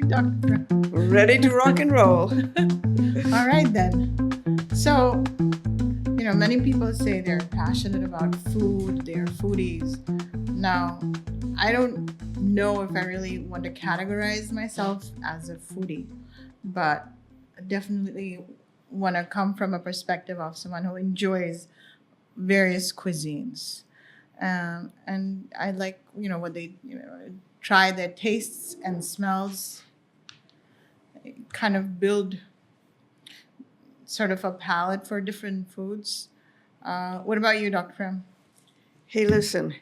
Dr. Ready to rock and roll. All right, then. So, many people say they're passionate about food, they're foodies. Now, I don't know if I really want to categorize myself as a foodie, but definitely want to come from a perspective of someone who enjoys various cuisines. And I like, what they, try their tastes and smells, kind of build sort of a palette for different foods. What about you, Dr. Prem? Hey, listen,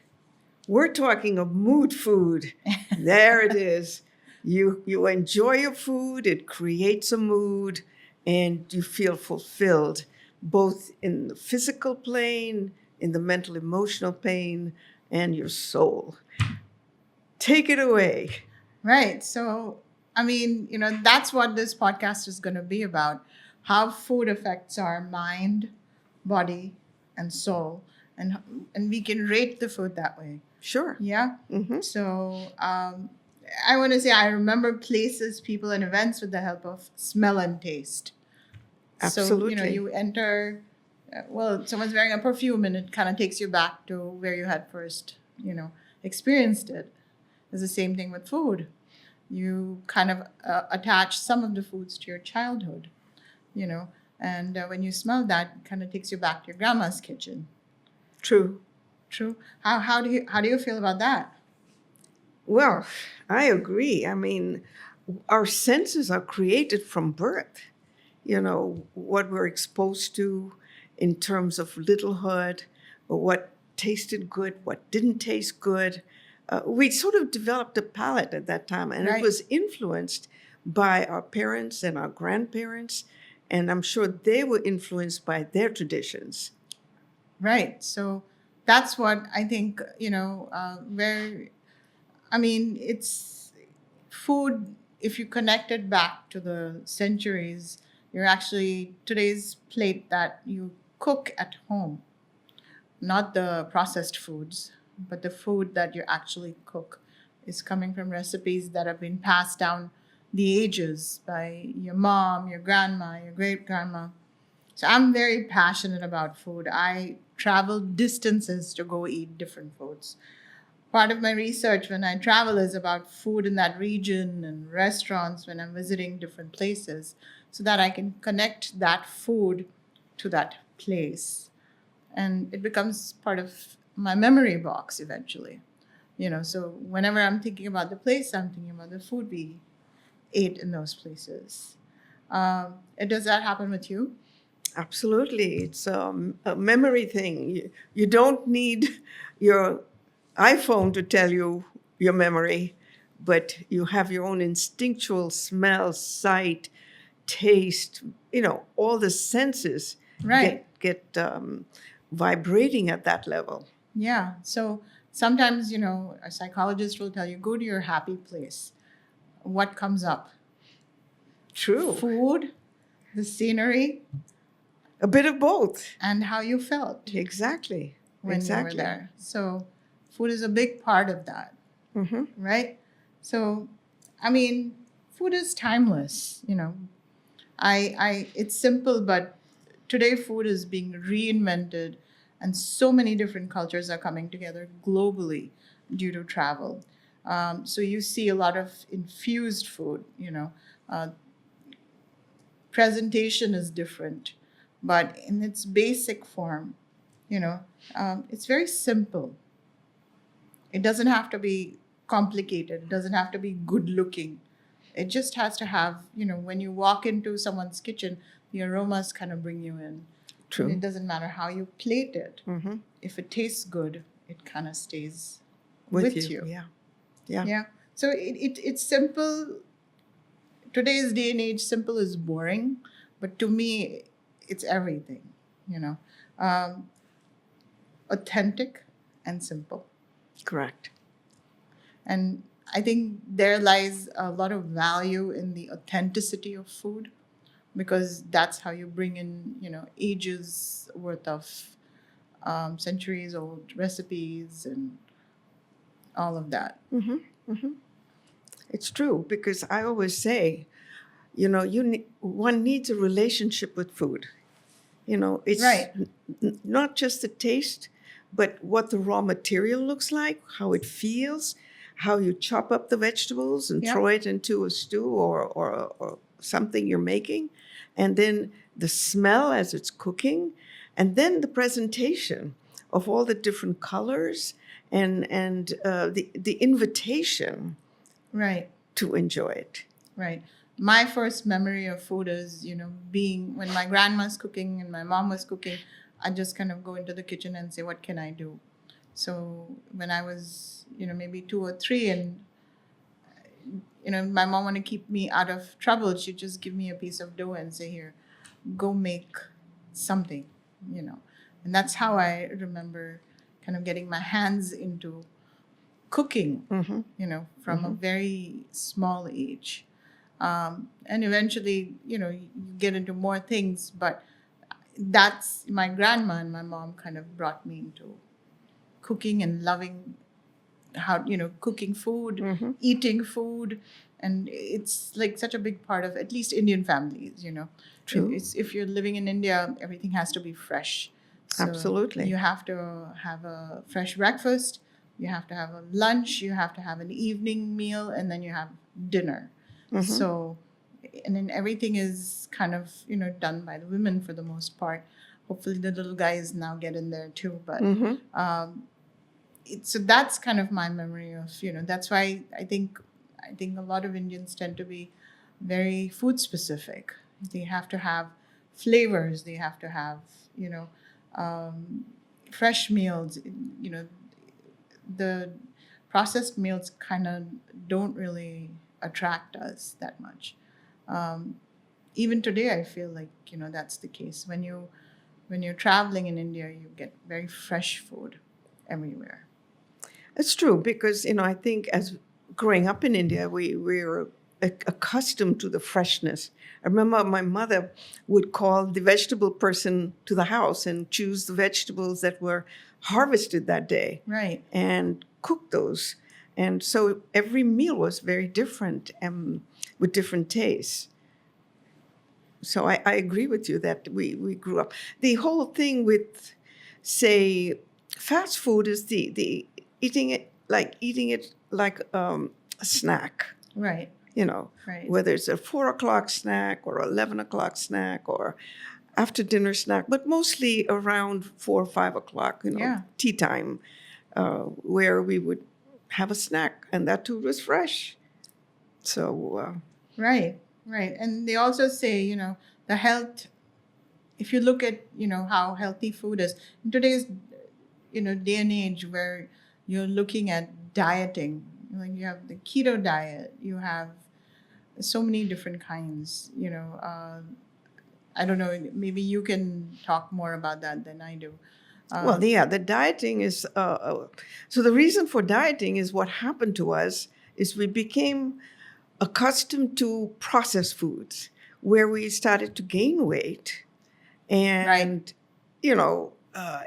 we're talking of mood food. There it is. You enjoy your food, it creates a mood, and you feel fulfilled, both in the physical plane, in the mental emotional plane, and your soul. Take it away. Right. So, that's what this podcast is going to be about, how food affects our mind, body, and soul. And we can rate the food that way. Sure. Yeah. Mm-hmm. So, I want to say I remember places, people, and events with the help of smell and taste. Absolutely. So, you enter, someone's wearing a perfume and it kind of takes you back to where you had first, experienced it. It's the same thing with food. You kind of attach some of the foods to your childhood, and when you smell that, it kind of takes you back to your grandma's kitchen. True. True. How do you feel about that? Well, I agree. I mean, our senses are created from birth. What we're exposed to in terms of littlehood, or what tasted good, what didn't taste good. We sort of developed a palate at that time, and Right. it was influenced by our parents and our grandparents, and I'm sure they were influenced by their traditions. Right. So that's what I think, it's food. If you connect it back to the centuries, you're actually today's plate that you cook at home, not the processed foods, but the food that you actually cook is coming from recipes that have been passed down the ages by your mom, your grandma, your great grandma. So I'm very passionate about food. I travel distances to go eat different foods. Part of my research when I travel is about food in that region and restaurants when I'm visiting different places so that I can connect that food to that place. And it becomes part of my memory box eventually. So whenever I'm thinking about the place, I'm thinking about the food we ate in those places. Does that happen with you? Absolutely. It's a memory thing. You don't need your iPhone to tell you your memory, but you have your own instinctual smell, sight, taste, all the senses Right. get vibrating at that level. Yeah. So sometimes, a psychologist will tell you, go to your happy place. What comes up? True. Food, the scenery, A bit of both. and how you felt Exactly. when Exactly. you were there. So food is a big part of that, Mm-hmm. right? So, food is timeless. It's simple, but today food is being reinvented, and so many different cultures are coming together globally due to travel. So you see a lot of infused food. Uh, Presentation is different, but in its basic form, it's very simple. It doesn't have to be complicated. It doesn't have to be good looking. It just has to have, when you walk into someone's kitchen, the aromas kind of bring you in. And True. it doesn't matter how you plate it. Mm-hmm. If it tastes good, it kind of stays With with you. you. Yeah. Yeah. Yeah. So it's simple. Today's day and age, simple is boring, but to me, it's everything, you know. Um, Authentic and simple. Correct. And I think there lies a lot of value in the authenticity of food because that's how you bring in, ages worth of centuries old recipes and all of that. Mm-hmm. Mm-hmm. It's true, because I always say, one needs a relationship with food. It's Right. not just the taste, but what the raw material looks like, how it feels, how you chop up the vegetables and throw Yep. it into a stew or something you're making, and then the smell as it's cooking, and then the presentation of all the different colors and the invitation Right. to enjoy it. Right. My first memory of food is, being when my grandma's cooking and my mom was cooking, I just kind of go into the kitchen and say, what can I do? So when I was, maybe 2 or 3, and, my mom want to keep me out of trouble, she'd just give me a piece of dough and say, here, go make something, you know. And that's how I remember kind of getting my hands into cooking, from a very small age. And eventually, you get into more things, but that's my grandma and my mom kind of brought me into cooking and loving how, cooking food, eating food. And it's like such a big part of at least Indian families. True. It's, if you're living in India, everything has to be fresh. So Absolutely. you have to have a fresh breakfast, you have to have a lunch, you have to have an evening meal, and then you have dinner. So, and then everything is kind of, done by the women for the most part. Hopefully the little guys now get in there too. But so that's kind of my memory of, that's why I think a lot of Indians tend to be very food specific. They have to have flavors, they have to have, fresh meals. The processed meals kind of don't really attract us that much. Even today, I feel like, that's the case. When you're traveling in India, you get very fresh food everywhere. It's true, because I think as growing up in India, we were accustomed to the freshness. I remember my mother would call the vegetable person to the house and choose the vegetables that were harvested that day Right. and cook those. And so every meal was very different and with different tastes. So I agree with you that we grew up. The whole thing with, say, fast food is the eating it like a snack. Right. Right. Whether it's a 4 o'clock snack or 11 o'clock snack or after dinner snack, but mostly around 4 or 5 o'clock, Yeah. tea time, where we would have a snack, and that too was fresh. So Right. Right. And they also say, the health, if you look at, how healthy food is in today's, day and age where you're looking at dieting, like you have the keto diet, you have so many different kinds, I don't know, maybe you can talk more about that than I do. well, yeah, the dieting is so the reason for dieting is what happened to us is we became accustomed to processed foods where we started to gain weight, and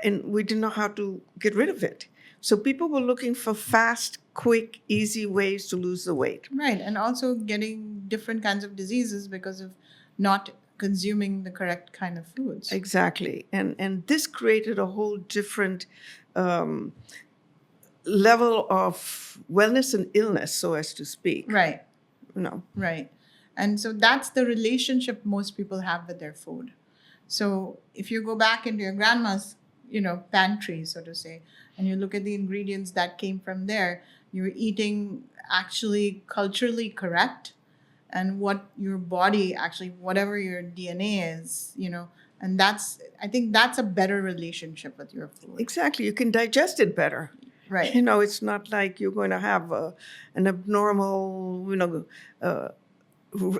and we didn't know how to get rid of it. So people were looking for fast, quick, easy ways to lose the weight. Right. And also getting different kinds of diseases because of not consuming the correct kind of foods. Exactly. And this created a whole different level of wellness and illness, so as to speak. Right. No. Right. And so that's the relationship most people have with their food. So if you go back into your grandma's, pantry, so to say, and you look at the ingredients that came from there, you're eating actually culturally correct, and what your body actually, whatever your DNA is, and I think that's a better relationship with your food. Exactly. You can digest it better. Right. It's not like you're going to have an abnormal,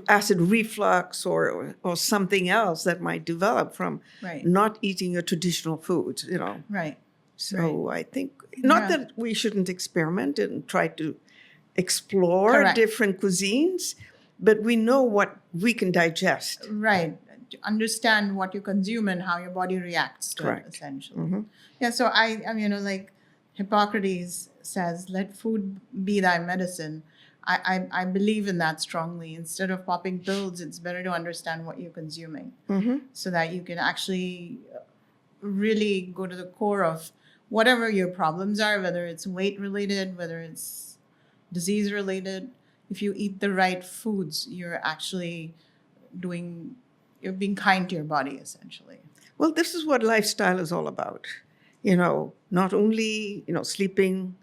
acid reflux or something else that might develop from Right. not eating your traditional foods, Right. So I think, not Yeah. that we shouldn't experiment and try to explore Correct. different cuisines, but we know what we can digest. Right. To understand what you consume and how your body reacts to Correct. it, essentially. Yeah. So I like Hippocrates says, "Let food be thy medicine." I believe in that strongly. Instead of popping pills, it's better to understand what you're consuming so that you can actually really go to the core of whatever your problems are, whether it's weight related, whether it's disease related. If you eat the right foods, you're actually you're being kind to your body, essentially. Well, this is what lifestyle is all about. Not only, sleeping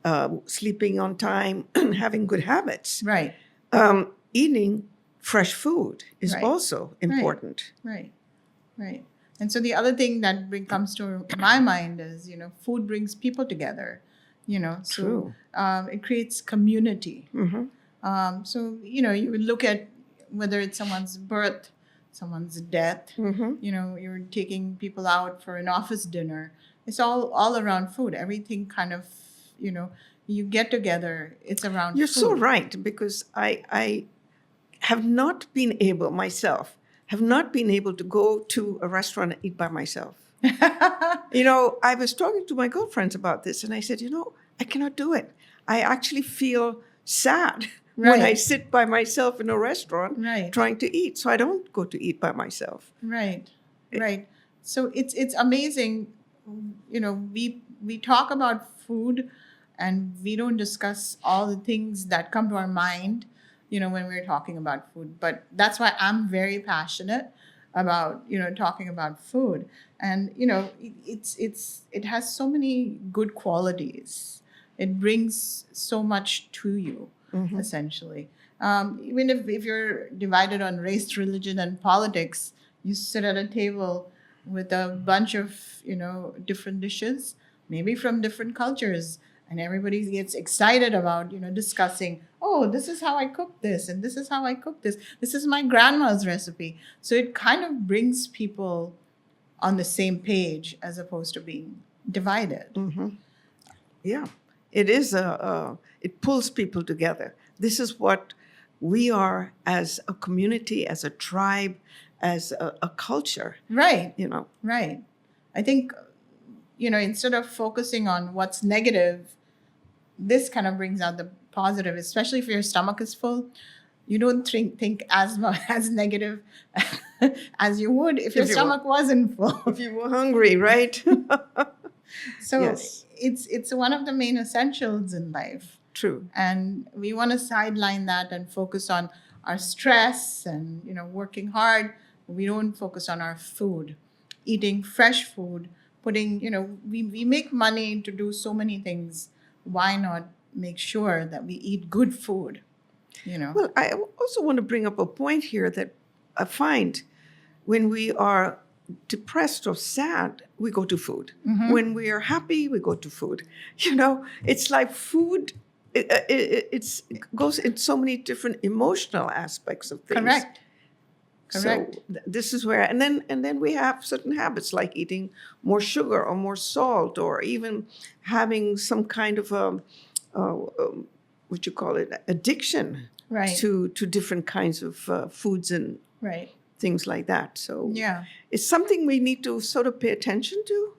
on time, having good habits. Right, Eating fresh food is Right. also important. right, right. And so the other thing that comes to my mind is, food brings people together, so True. it creates community. Mm-hmm. So, you would look at whether it's someone's birth, someone's death, Mm-hmm. you're taking people out for an office dinner. It's all around food. Everything kind of, you get together, it's around You're food. so right, because I have not been able myself, to go to a restaurant and eat by myself. I was talking to my girlfriends about this, and I said, I cannot do it. I actually feel sad when I Right. sit by myself in a restaurant Right. trying to eat. So I don't go to eat by myself. Right, right. So it's amazing. We talk about food, and we don't discuss all the things that come to our mind, when we're talking about food. But that's why I'm very passionate about talking about food, and it has so many good qualities. It brings so much to you, essentially. Even if you're divided on race, religion, and politics, you sit at a table with a bunch of different dishes, maybe from different cultures, and everybody gets excited about discussing, oh, this is how I cook this, and this is how I cook this, this is my grandma's recipe. So it kind of brings people on the same page as opposed to being divided. Yeah, it is it pulls people together. This is what we are as a community, as a tribe, as a culture. Right. You know, Right. I think, instead of focusing on what's negative, this kind of brings out the positive, especially if your stomach is full. You don't think as much as negative as you would if your If you stomach wasn't full. if you were hungry, right? So Yes. it's one of the main essentials in life. True. And we want to sideline that and focus on our stress and working hard. We don't focus on our food, eating fresh food, putting we make money to do so many things. Why not make sure that we eat good food? Well, I also want to bring up a point here that I find when we are depressed or sad, we go to food. When we are happy, we go to food. It's like food. It goes in so many different emotional aspects of things. Correct. So this is where, and then we have certain habits like eating more sugar or more salt, or even having some kind of what you call it, addiction Right. to different kinds of foods and Right. things like that. So Yeah. it's something we need to sort of pay attention to,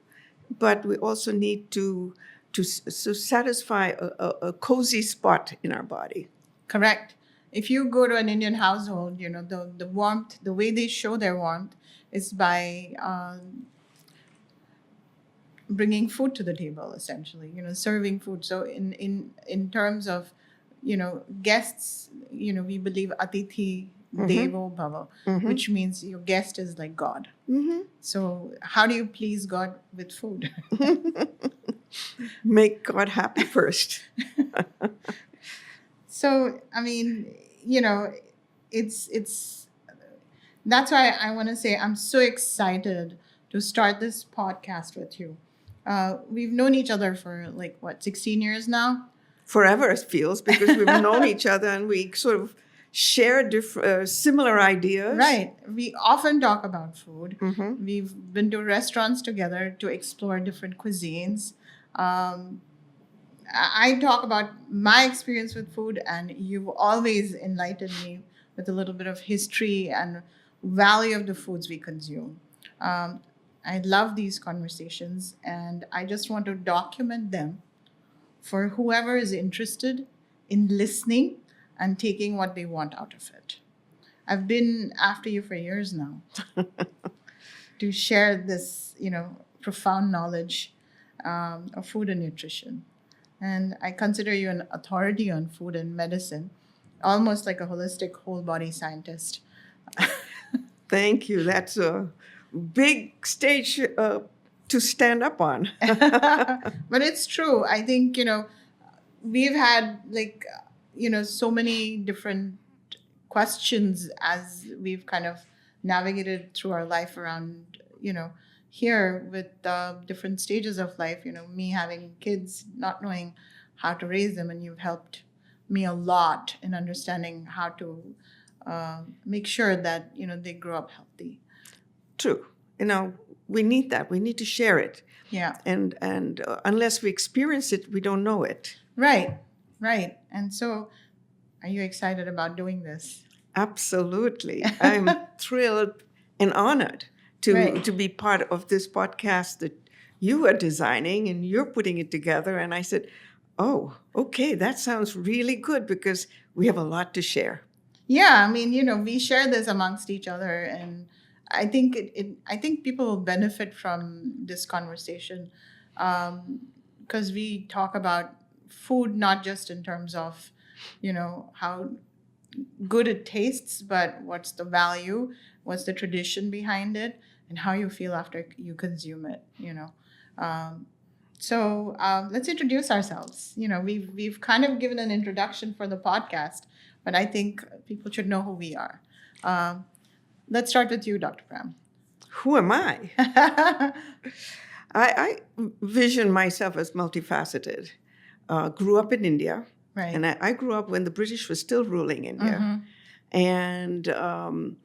but we also need to satisfy a cozy spot in our body. Correct. If you go to an Indian household, the warmth, the way they show their warmth is by bringing food to the table, essentially. Serving food. So in terms of guests, we believe Atithi Devo Bhava, which means your guest is like God. So how do you please God with food? Make God happy first. So I mean, it's that's why I want to say I'm so excited to start this podcast with you. We've known each other for 16 years now. Forever, it feels, because we've known each other and we sort of share similar ideas. Right. We often talk about food. We've been to restaurants together to explore different cuisines. I talk about my experience with food, and you've always enlightened me with a little bit of history and value of the foods we consume. I love these conversations, and I just want to document them for whoever is interested in listening and taking what they want out of it. I've been after you for years now to share this, profound knowledge of food and nutrition. And I consider you an authority on food and medicine, almost like a holistic whole body scientist. Thank you. That's a big stage to stand up on. But it's true. I think, we've had so many different questions as we've kind of navigated through our life around, here with different stages of life, me having kids, not knowing how to raise them, and you've helped me a lot in understanding how to make sure that, they grow up healthy. True. We need that. We need to share it. Yeah. And unless we experience it, we don't know it. Right. And so, are you excited about doing this? Absolutely. I'm thrilled and honored to be part of this podcast that you are designing and you're putting it together. And I said, oh, okay, that sounds really good because we have a lot to share. Yeah, I mean, we share this amongst each other, and I think I think people will benefit from this conversation because we talk about food not just in terms of, how good it tastes, but what's the value, what's the tradition behind it, and how you feel after you consume it. So let's introduce ourselves. We've kind of given an introduction for the podcast, but I think people should know who we are. Let's start with you, Dr. Pram. Who am I? I vision myself as multifaceted. Grew up in India. Right. And I grew up when the British were still ruling India. Mm-hmm. And,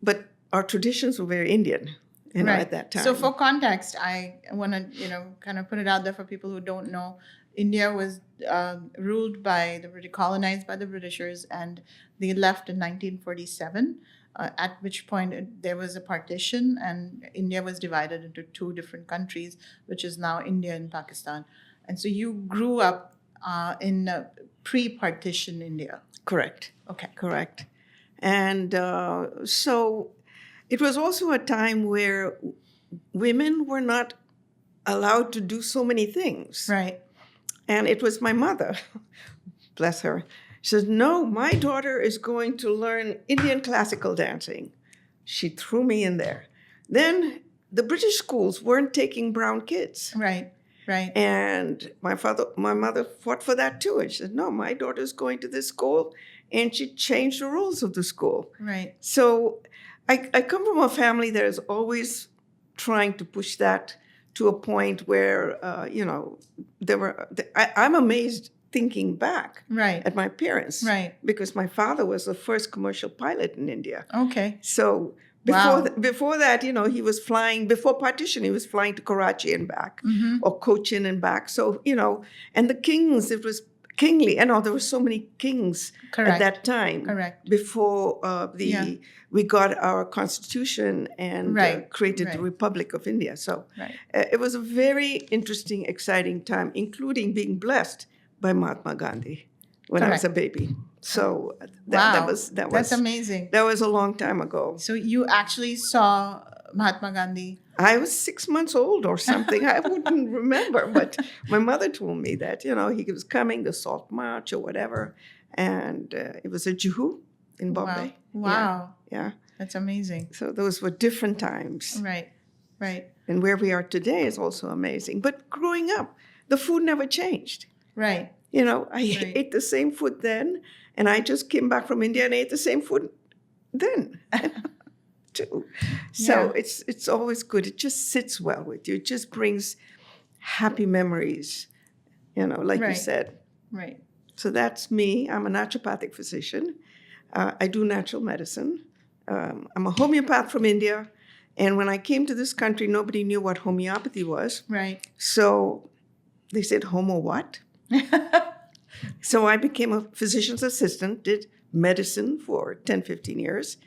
but our traditions were very Indian, at that time. So for context, I want to, kind of put it out there for people who don't know. India was ruled by colonized by the Britishers, and they left in 1947, at which point there was a partition, and India was divided into two different countries, which is now India and Pakistan. And so you grew up in pre-partition India. Correct. Okay. Correct. And so it was also a time where women were not allowed to do so many things. Right. And it was my mother, bless her. She said, no, my daughter is going to learn Indian classical dancing. She threw me in there. Then the British schools weren't taking brown kids. Right. And my mother fought for that too. And she said, no, my daughter's going to this school. And she changed the rules of the school. Right. So I come from a family that is always trying to push that to a point where, I'm amazed thinking back at my parents. Right. Because my father was the first commercial pilot in India. Okay. So before that, he was flying, before partition, he was flying to Karachi and back, or Cochin and back. So, and the kings, it was kingly. And there were so many kings at that time. Correct. Before we got our constitution and created the Republic of India. So it was a very interesting, exciting time, including being blessed by Mahatma Gandhi when I was a baby. So that's amazing. That was a long time ago. So you actually saw Mahatma Gandhi? I was 6 months old or something. I wouldn't remember, but my mother told me that, he was coming, the Salt March or whatever. And it was a Juhu in Bombay. Wow. Yeah. That's amazing. So those were different times. Right. And where we are today is also amazing. But growing up, the food never changed. Right. I ate the same food then, and I just came back from India and ate the same food then too. So it's always good. It just sits well with you. It just brings happy memories, like you said. Right. So that's me. I'm a naturopathic physician. I do natural medicine. I'm a homeopath from India. And when I came to this country, nobody knew what homeopathy was. Right. So they said, homo what? So I became a physician's assistant, did medicine for 10, 15 years.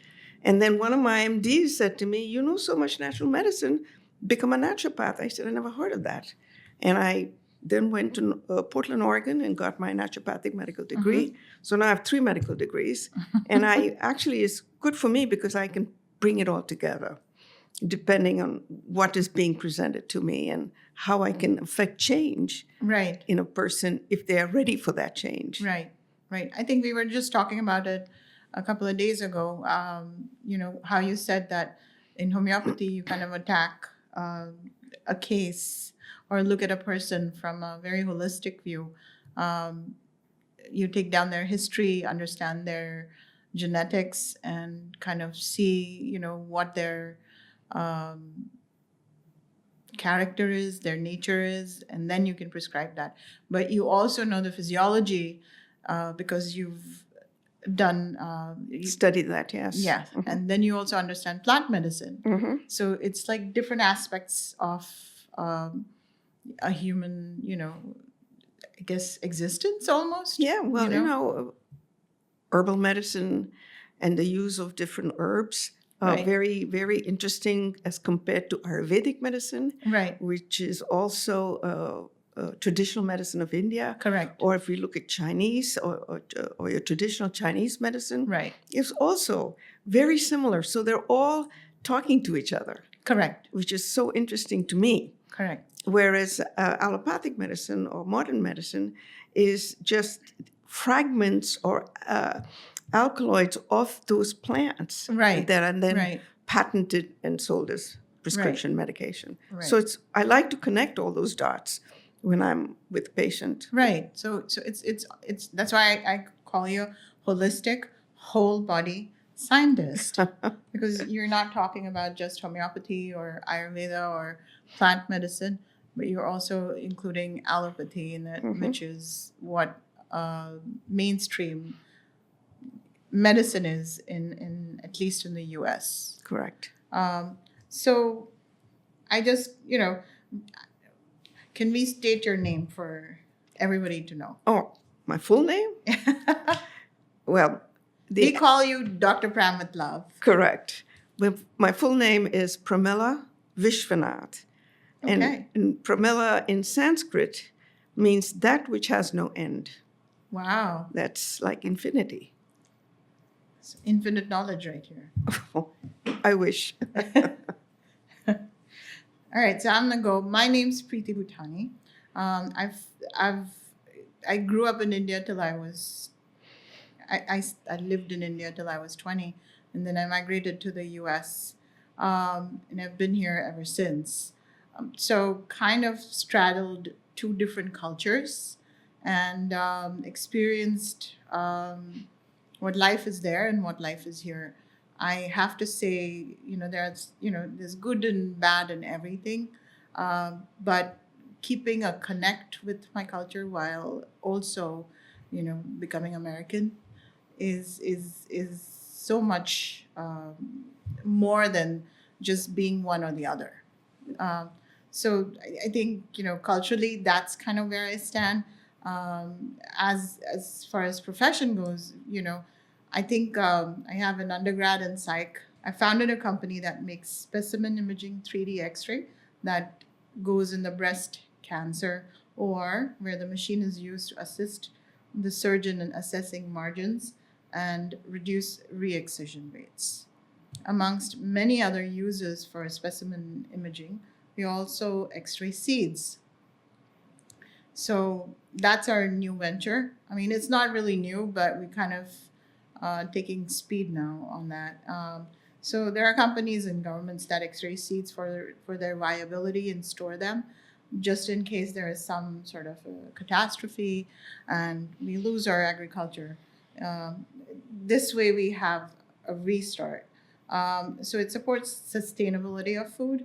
And then one of my MDs said to me, you know so much natural medicine, become a naturopath. I said, I never heard of that. And I then went to Portland, Oregon, and got my naturopathic medical degree. So now I have 3 medical degrees. And it's good for me because I can bring it all together, depending on what is being presented to me and how I can affect change Right. in a person if they are ready for that change. Right. Right. I think we were just talking about it a couple of days ago. How you said that in homeopathy you kind of attack a case or look at a person from a very holistic view. You take down their history, understand their genetics, and kind of see, what their character is, their nature is, and then you can prescribe that. But you also know the physiology because you've done Study that, yes. yeah, and then you also understand plant medicine. So it's like different aspects of a human, I guess existence almost. Yeah, well, herbal medicine and the use of different herbs are Right. very, very interesting as compared to Ayurvedic medicine, Right. which is also traditional medicine of India. Correct. Or if we look at Chinese or your traditional Chinese medicine, Right. it's also very similar. So they're all talking to each other, Correct. which is so interesting to me. Correct. Whereas allopathic medicine or modern medicine is just fragments or alkaloids of those plants Right. that are then Right. patented and sold as prescription medication. Right. So I like to connect all those dots when I'm with the patient. Right. So it's that's why I call you a holistic, whole body scientist, because you're not talking about just homeopathy or Ayurveda or plant medicine, but you're also including allopathy in it, which is what mainstream medicine is in at least in the U.S. Correct. So I just, can we state your name for everybody to know? Oh, my full name? Well, We call you Dr. Pramila Love. Correct. But my full name is Pramila Vishvanath. Okay. And Pramila in Sanskrit means that which has no end. Wow. That's like infinity. It's infinite knowledge right here. I wish. All right, so I'm gonna go. My name's Prreeti Butani. I grew up in India till I was. I lived in India till I was 20, and then I migrated to the U.S. And I've been here ever since. So kind of straddled 2 different cultures, and experienced what life is there and what life is here. I have to say, there's good and bad in everything, but keeping a connect with my culture while also, becoming American is so much more than just being one or the other. So I think, culturally, that's kind of where I stand. As far as profession goes, I think I have an undergrad in psych. I founded a company that makes specimen imaging 3D X-ray that goes in the breast cancer, or where the machine is used to assist the surgeon in assessing margins and reduce re-excision rates. Amongst many other uses for specimen imaging, we also X-ray seeds. So that's our new venture. I mean, it's not really new, but we kind of taking speed now on that. So there are companies and governments that X-ray seeds for their viability and store them, just in case there is some sort of a catastrophe and we lose our agriculture. This way we have a restart. So it supports sustainability of food.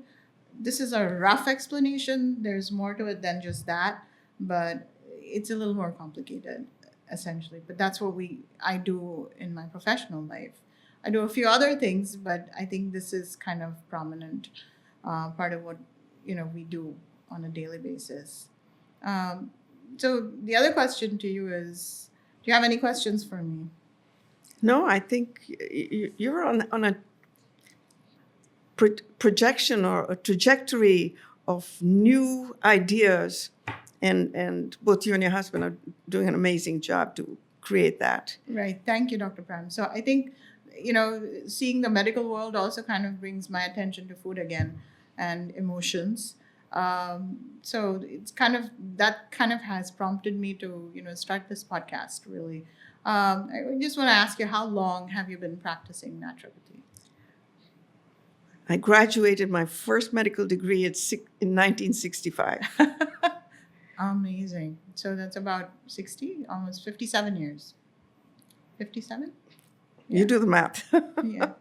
This is a rough explanation. There's more to it than just that, but it's a little more complicated, essentially. But that's what I do in my professional life. I do a few other things, but I think this is kind of prominent part of what we do on a daily basis. So the other question to you is, do you have any questions for me? No, I think you're on a projection or a trajectory of new ideas And both you and your husband are doing an amazing job to create that. Right. Thank you, Dr. Pram. So I think, seeing the medical world also kind of brings my attention to food again and emotions. So it's kind of has prompted me to, start this podcast really. I just want to ask you, how long have you been practicing naturopathy? I graduated my first medical degree in 1965. Amazing. So that's about 60, almost 57 years. 57? You do the math. Yeah.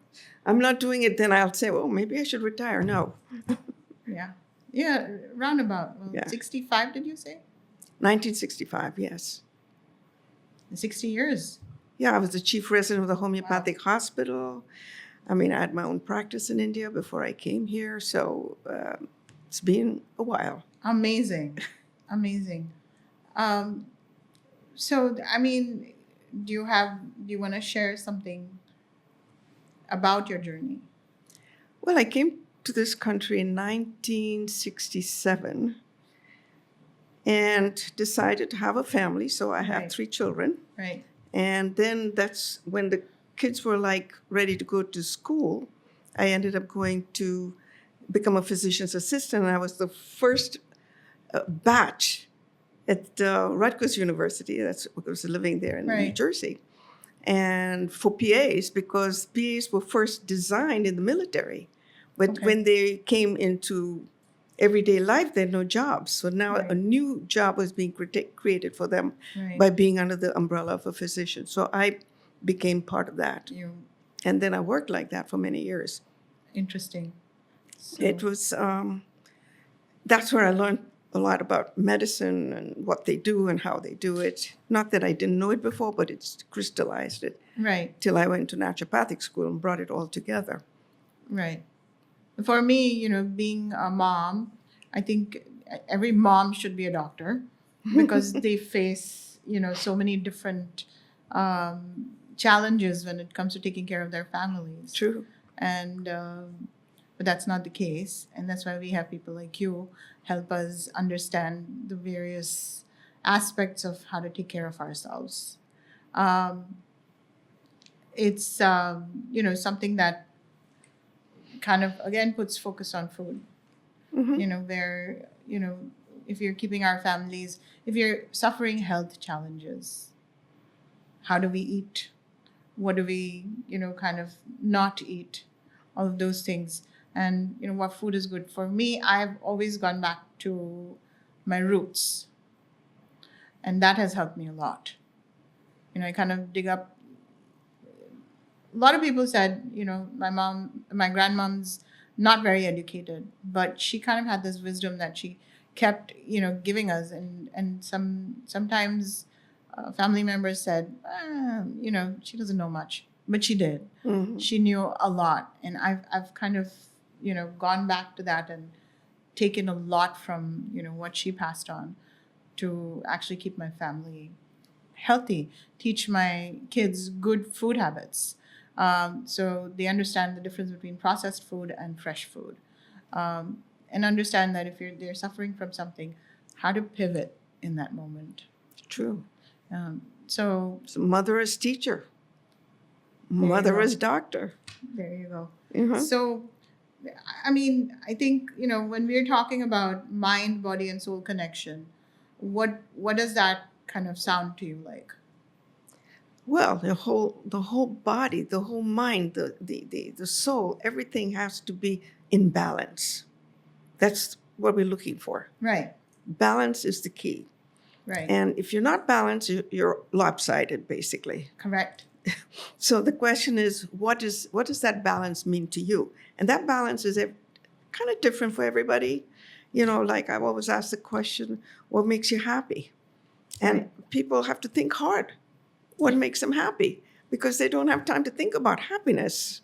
I'm not doing it, then I'll say, well, maybe I should retire. No. Yeah. Yeah, roundabout. Well, Yeah. 65, did you say? 1965, yes. 60 years. Yeah, I was the chief resident of the homeopathic hospital. I mean, I had my own practice in India before I came here, so it's been a while. Amazing. Amazing. So, I mean, do you want to share something about your journey? Well, I came to this country in 1967 and decided to have a family. So I have Right. 3 children. Right. And then that's when the kids were like ready to go to school. I ended up going to become a physician's assistant. And I was the first batch at Rutgers University. That's I was living there in New Right. Jersey. And for PAs, because PAs were first designed in the military. But Okay. when they came into everyday life, they had no jobs. So now Right. a new job was being created for them Right. by being under the umbrella of a physician. So I became part of that. You And then I worked like that for many years. interesting. So, It was, that's where I learned a lot about medicine and what they do and how they do it. Not that I didn't know it before, but it's crystallized it right. till I went to naturopathic school and brought it all together. Right. For me, being a mom, I think every mom should be a doctor because they face, so many different challenges when it comes to taking care of their families. True. And but that's not the case, and that's why we have people like you help us understand the various aspects of how to take care of ourselves. It's something that kind of again puts focus on food. Where if you're keeping our families, if you're suffering health challenges, how do we eat? What do we kind of not eat? All of those things. And what food is good for me, I've always gone back to my roots, and that has helped me a lot. I kind of dig up. A lot of people said, my grandmom's not very educated, but she kind of had this wisdom that she kept giving us, and sometimes family members said, she doesn't know much, but she did. Mhm. She knew a lot, and I've kind of gone back to that and taken a lot from what she passed on to actually keep my family healthy, teach my kids good food habits, so they understand the difference between processed food and fresh food, and understand that if they're suffering from something, how to pivot in that moment. True. So So mother as teacher, you mother go. as doctor. there you go. Mhm. So, I mean, I think when we're talking about mind, body, and soul connection, what does that kind of sound to you like? Well, the whole body, the whole mind, the soul, everything has to be in balance. That's what we're looking for. Right, Balance is the key. right, And if you're not balanced, you're lopsided, basically. correct. So the question is, what does that balance mean to you? And that balance is kind of different for everybody. Like I've always asked the question, what makes you happy? And Right. people have to think hard. What makes them happy? Because they don't have time to think about happiness.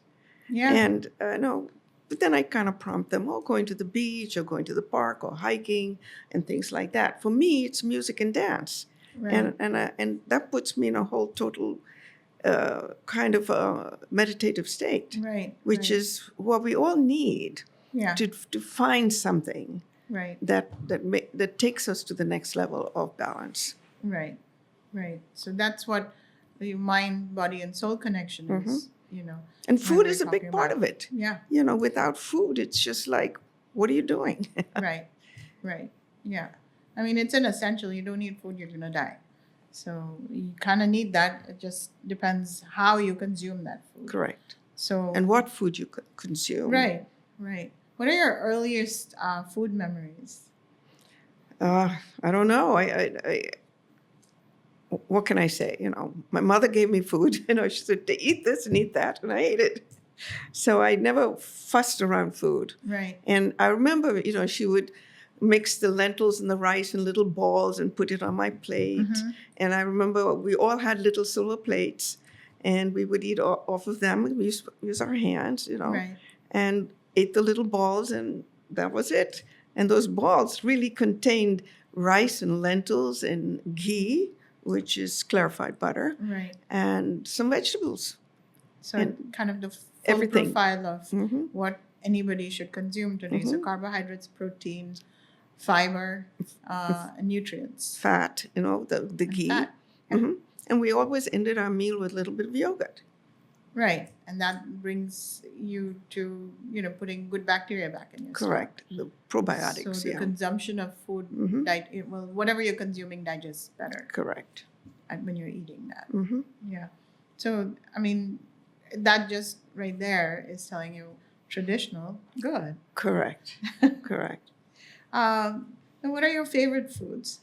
Yeah, And no, but then I kind of prompt them, going to the beach or going to the park or hiking and things like that. For me, it's music and dance. right, And that puts me in a whole total kind of meditative state, right, which right. is what we all need Yeah, to find something Right. that takes us to the next level of balance. Right. Right. So that's what the mind, body, and soul connection is. And when food we're is a talking big part about- of it. Yeah. Without food, it's just like, what are you doing? Right. Right. Yeah. I mean, it's an essential. You don't need food, you're gonna die. So you kind of need that. It just depends how you consume that food. Correct. So And what food you consume. right. Right. What are your earliest food memories? I don't know. What can I say? My mother gave me food. She said to eat this and eat that, and I ate it. So I never fussed around food. Right. And I remember, she would mix the lentils and the rice in little balls and put it on my plate. Mm-hmm. And I remember we all had little silver plates, and we would eat off of them. We use our hands, Right. and ate the little balls, and that was it. And those balls really contained rice and lentils and ghee, which is clarified butter, Right. and some vegetables. So And kind of the full everything. profile of Mhm. what anybody should consume today. So carbohydrates, protein, fiber, and nutrients. Fat, the ghee. Fat. Mhm. And we always ended our meal with a little bit of yogurt. Right. And that brings you to, putting good bacteria back in your Correct. The probiotics, stomach. So the yeah. consumption of food, whatever you're consuming digests better Correct. when you're eating that. Hmm. Yeah. So, I mean, that just right there is telling you traditional, good. Correct. Correct. And what are your favorite foods?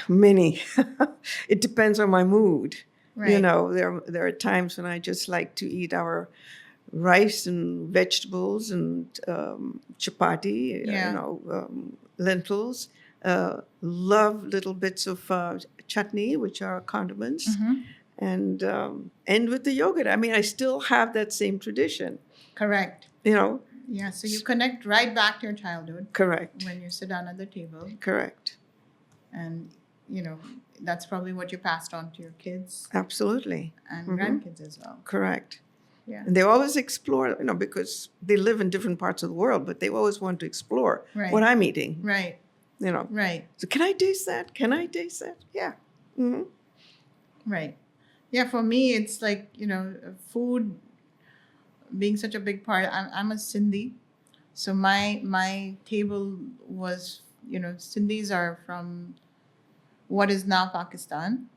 Many. It depends on my mood. Right. There are times when I just like to eat our rice and vegetables and chapati, Yeah. lentils. Love little bits of chutney, which are condiments, Mhm. and end with the yogurt. I mean, I still have that same tradition. Correct. Yeah. So you connect right back to your childhood Correct. when you sit down at the table, Correct. and that's probably what you passed on to your kids Absolutely. and Mhm. grandkids as well. Correct. Yeah. And they always explore, because they live in different parts of the world, but they always want to explore Right. what I'm eating. Right. Right. So can I taste that? Can I taste that? Yeah. Hmm. Right. Yeah. For me, it's like food being such a big part. I'm a Sindhi, so my table was Sindhis are from what is now Pakistan,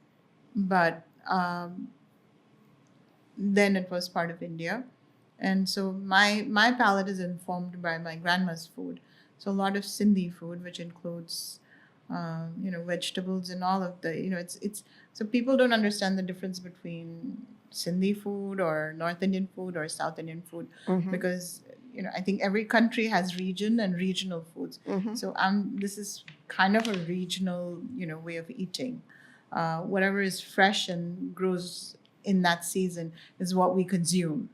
but then it was part of India, and so my palate is informed by my grandma's food. So a lot of Sindhi food, which includes vegetables and all of the it's so people don't understand the difference between Sindhi food or North Indian food or South Indian food because I think every country has region and regional foods. So this is kind of a regional way of eating. Whatever is fresh and grows in that season is what we consume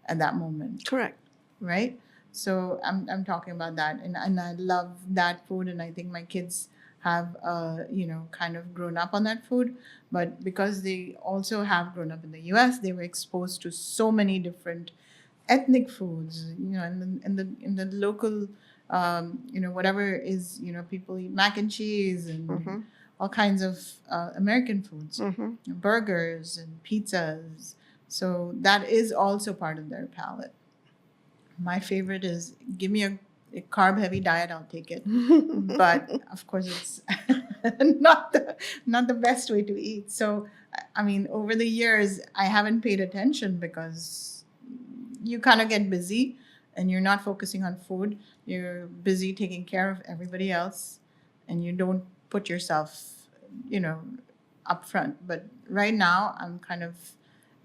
at that moment, Correct. right? So I'm talking about that, and I love that food, and I think my kids have kind of grown up on that food, but because they also have grown up in the U.S., they were exposed to so many different ethnic foods, in the local, whatever is people eat mac and cheese and all kinds of American foods, burgers and pizzas. So that is also part of their palate. My favorite is give me a carb heavy diet, I'll take it. But of course it's not the best way to eat. So I mean, over the years I haven't paid attention because you kind of get busy and you're not focusing on food. You're busy taking care of everybody else and you don't put yourself, up front. But right now I'm kind of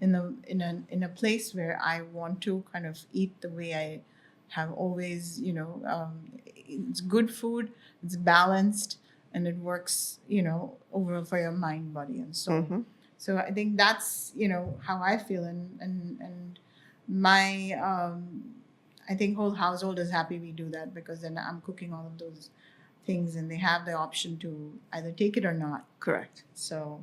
in a place where I want to kind of eat the way I have always, it's good food, it's balanced, and it works, overall for your mind, body, and soul. So I think that's how I feel, and my I think whole household is happy we do that because then I'm cooking all of those things, and they have the option to either take it or not. Correct. So.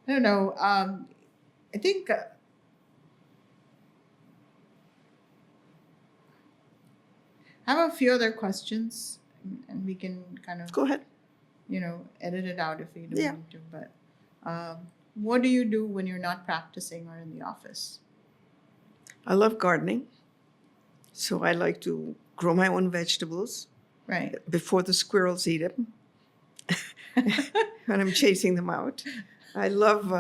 I don't know. I think I have a few other questions, and we can kind of, Go ahead. edit it out if we don't Yeah. need to. But what do you do when you're not practicing or in the office? I love gardening. So I like to grow my own vegetables Right. before the squirrels eat them when I'm chasing them out. I love,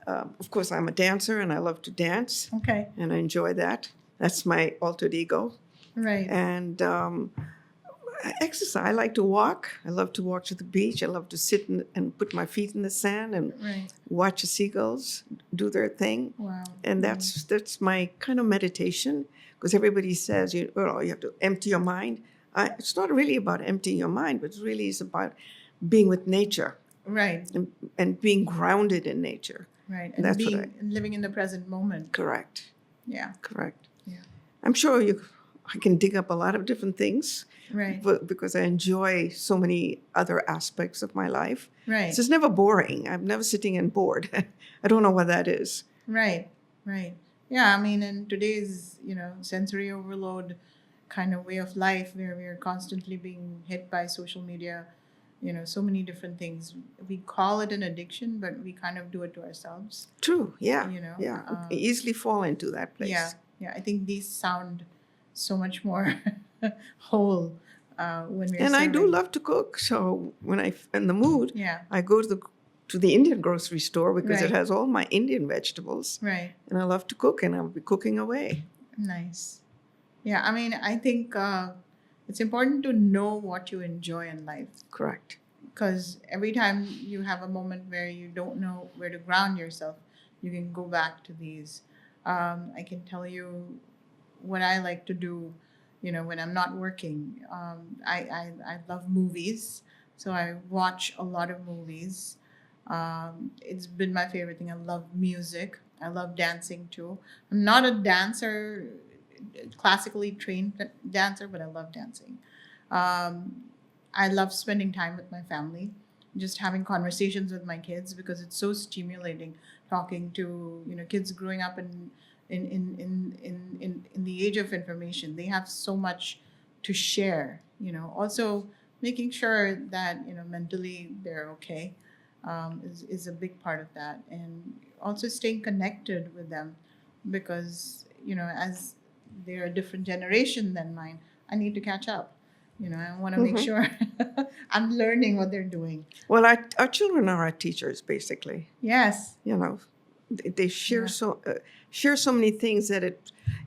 of course, I'm a dancer and I love to dance Okay. and I enjoy that. That's my alter ego. Right. And exercise. I like to walk. I love to walk to the beach. I love to sit and put my feet in the sand and Right. watch the seagulls do their thing. Wow. And that's my kind of meditation, because everybody says you have to empty your mind. It's not really about emptying your mind, but it really is about being with nature Right. and being grounded in nature. Right. And That's being what living in the present moment. Correct. Yeah. Correct. Yeah. I'm sure I can dig up a lot of different things, Right. but because I enjoy so many other aspects of my life. Right. So it's never boring. I'm never sitting and bored. I don't know what that is. Right. Right. Yeah. I mean, in today's, sensory overload kind of way of life where we're constantly being hit by social media, so many different things. We call it an addiction, but we kind of do it to ourselves. True. Yeah. You know, Yeah. um, Easily fall into that place. Yeah. Yeah. I think these sound so much more whole when we're And I do serving. love to cook. So when I'm in the mood, Yeah. I go to the Indian grocery store because it Right. has all my Indian vegetables. Right. And I love to cook, and I'll be cooking away. Nice. Yeah. I mean, I think it's important to know what you enjoy in life. Correct. Because every time you have a moment where you don't know where to ground yourself, you can go back to these. I can tell you what I like to do, when I'm not working. I love movies, so I watch a lot of movies. It's been my favorite thing. I love music. I love dancing too. I'm not a dancer, classically trained dancer, but I love dancing. Um, I love spending time with my family, just having conversations with my kids because it's so stimulating talking to kids growing up in the age of information. They have so much to share. Also making sure that mentally they're okay is a big part of that, and also staying connected with them because as they're a different generation than mine, I need to catch up. I want to make sure I'm learning what they're doing. Well, our children are our teachers, basically. Yes. They share Yeah. share so many things that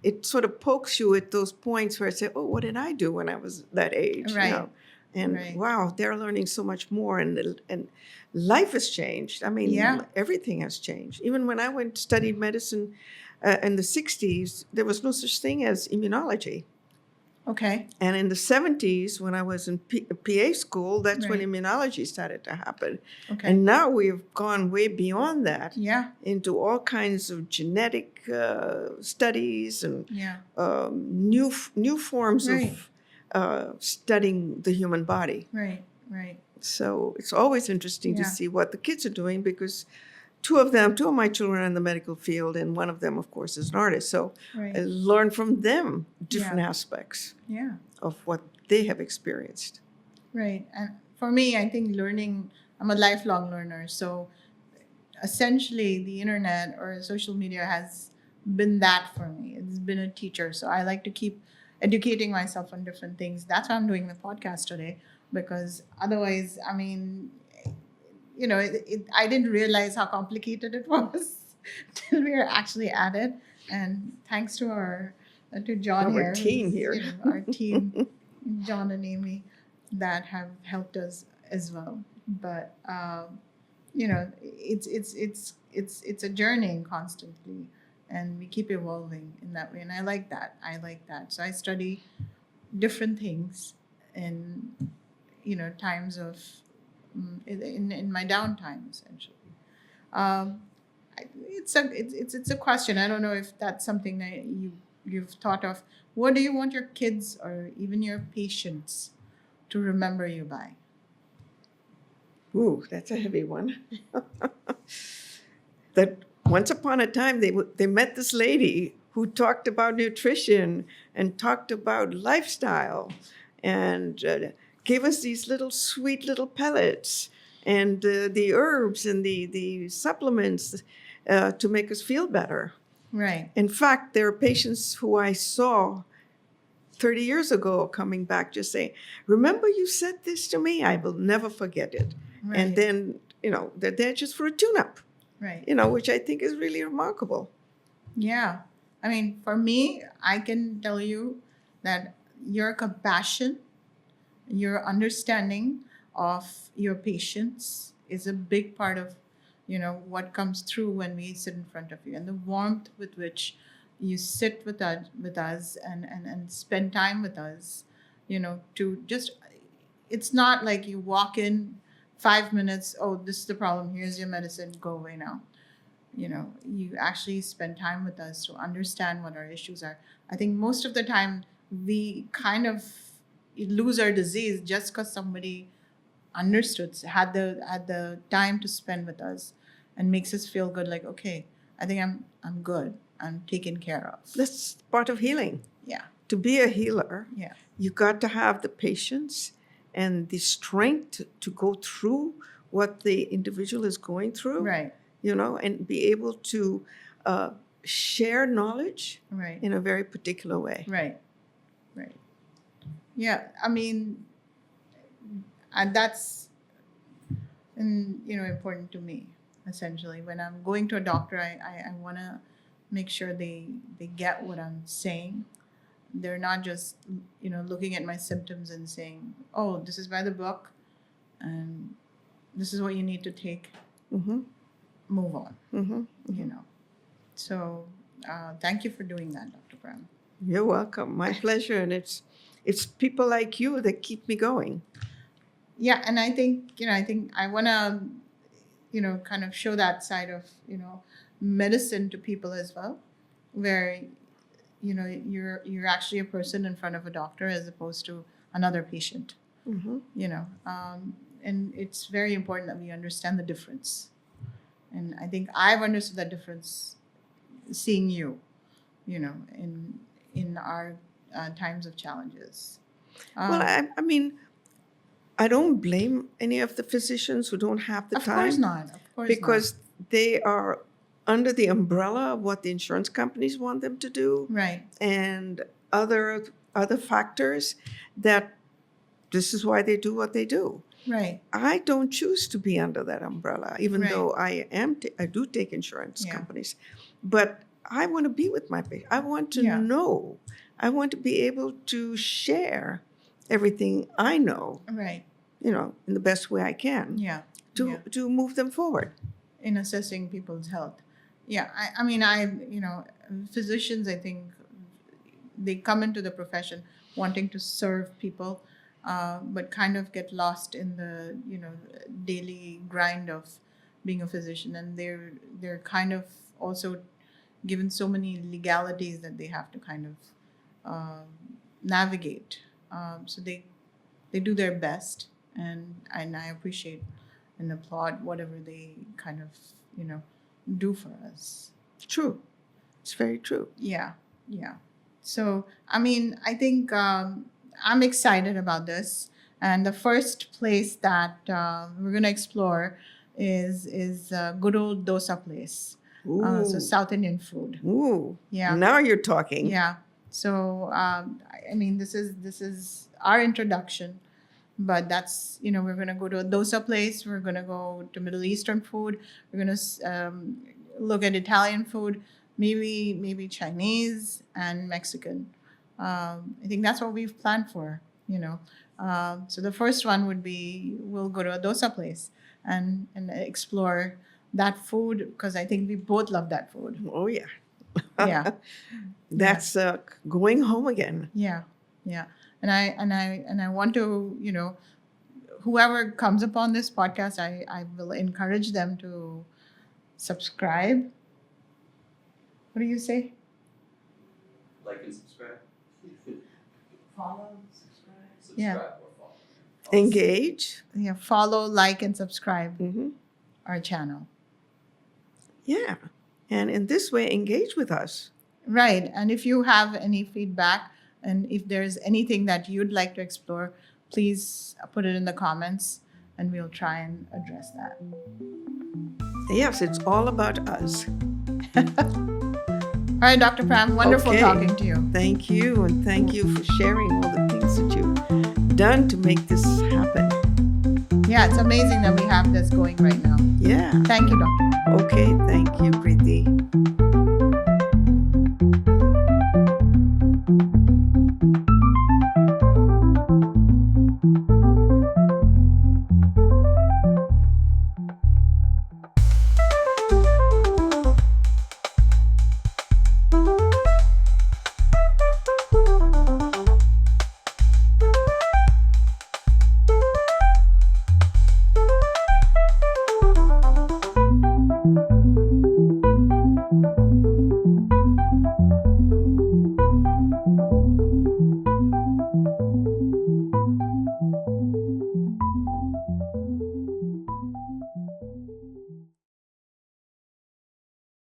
it sort of pokes you at those points where I say, oh, what did I do when I was that age? Right. And Right. wow, they're learning so much more, and life has changed. I mean, Yeah. everything has changed. Even when I went to study medicine in the 60s, there was no such thing as immunology. Okay. And in the 70s, when I was in PA school, that's when Right. immunology started to happen. Okay. And now we've gone way beyond that Yeah. into all kinds of genetic studies and Yeah. new forms Right. of studying the human body. Right. Right. So it's always interesting to Yeah. see what the kids are doing, because two of my children are in the medical field, and one of them, of course, is an artist. So Right. I learn from them different Yeah. aspects Yeah. of what they have experienced. Right. And for me, I think I'm a lifelong learner. So essentially, the internet or social media has been that for me. It's been a teacher. So I like to keep educating myself on different things. That's why I'm doing the podcast today, because otherwise, I mean, I didn't realize how complicated it was till we were actually at it. And thanks to to John Our here, team who's, here. our team, John and Amy, that have helped us as well. But it's a journey constantly, and we keep evolving in that way. And I like that. So I study different things in times of in my downtime, essentially. Um, it's a question. I don't know if that's something that you've thought of. What do you want your kids or even your patients to remember you by? Ooh, that's a heavy one. That once upon a time they met this lady who talked about nutrition and talked about lifestyle and gave us these little sweet little pellets and the herbs and the supplements to make us feel better. Right. In fact, there are patients who I saw 30 years ago coming back just saying, remember you said this to me? I will never forget it. Right. And then, they're there just for a tune-up, Right. which I think is really remarkable. Yeah. I mean, for me, I can tell you that your compassion, your understanding of your patients is a big part of, what comes through when we sit in front of you, and the warmth with which you sit with us and spend time with us, to just, it's not like you walk in 5 minutes, oh, this is the problem, here's your medicine, go away now. You actually spend time with us to understand what our issues are. I think most of the time we kind of lose our disease just because somebody understood, had the time to spend with us, and makes us feel good. Like, okay, I think I'm good. I'm taken care of. That's part of healing. Yeah. To be a healer, Yeah. you got to have the patience and the strength to go through what the individual is going through. Right. And be able to share knowledge Right. in a very particular way. Right. Right. Yeah. I mean, and that's important to me. Essentially, when I'm going to a doctor, I want to make sure they get what I'm saying. They're not just looking at my symptoms and saying, oh, this is by the book and this is what you need to take. Mm-hmm. Move on. Mm-hmm. So thank you for doing that, Dr. Pram. You're welcome. My pleasure. And it's people like you that keep me going. Yeah, and I think I want to kind of show that side of medicine to people as well, where you're actually a person in front of a doctor as opposed to another patient. Mm-hmm. And it's very important that we understand the difference. And I think I've understood that difference seeing you, in our times of challenges. Well, I mean, I don't blame any of the physicians who don't have the Of time. course not. Of course Because they are under the umbrella of what the insurance companies want them to do. Right. And other factors that this is why they do what they do. Right. I don't choose to be under that umbrella, even Right. though I do take insurance Yeah. companies. But I want to be with my patient. I want to Yeah. know. I want to be able to share everything I know, Right. In the best way I can Yeah. to move them forward. In assessing people's health. Yeah. Physicians, I think they come into the profession wanting to serve people, but kind of get lost in the daily grind of being a physician, and they're kind of also given so many legalities that they have to kind of navigate. So they do their best, and I appreciate and applaud whatever they kind of do for us. True. It's very true. Yeah. So I think I'm excited about this, and the first place that we're gonna explore is good old dosa place. So South Indian food. Ooh. Yeah. Now you're talking. Yeah. So this is our introduction, but that's we're gonna go to a dosa place. We're gonna go to Middle Eastern food. We're gonna look at Italian food, maybe Chinese and Mexican. I think that's what we've planned for. So the first one would be we'll go to a dosa place and explore that food, because I think we both love that food. Oh yeah. Yeah. That's going home again. Yeah. And I want to, whoever comes upon this podcast, I will encourage them to subscribe. What do you say? Like and subscribe. Follow, Subscribe Yeah. or follow. Engage. Yeah, follow, like, and subscribe Mm-hmm. our channel. Yeah. And in this way, engage with us. Right. And if you have any feedback and if there's anything that you'd like to explore, please put it in the comments and we'll try and address that. Yes, it's all about us. All right, Dr. Pram, wonderful Okay. talking to you. Thank you, and thank you for sharing all the things that you've done to make this happen. Yeah, it's amazing that we have this going right now. Yeah. Thank you, Dr. Pram. Okay, thank you, Preeti.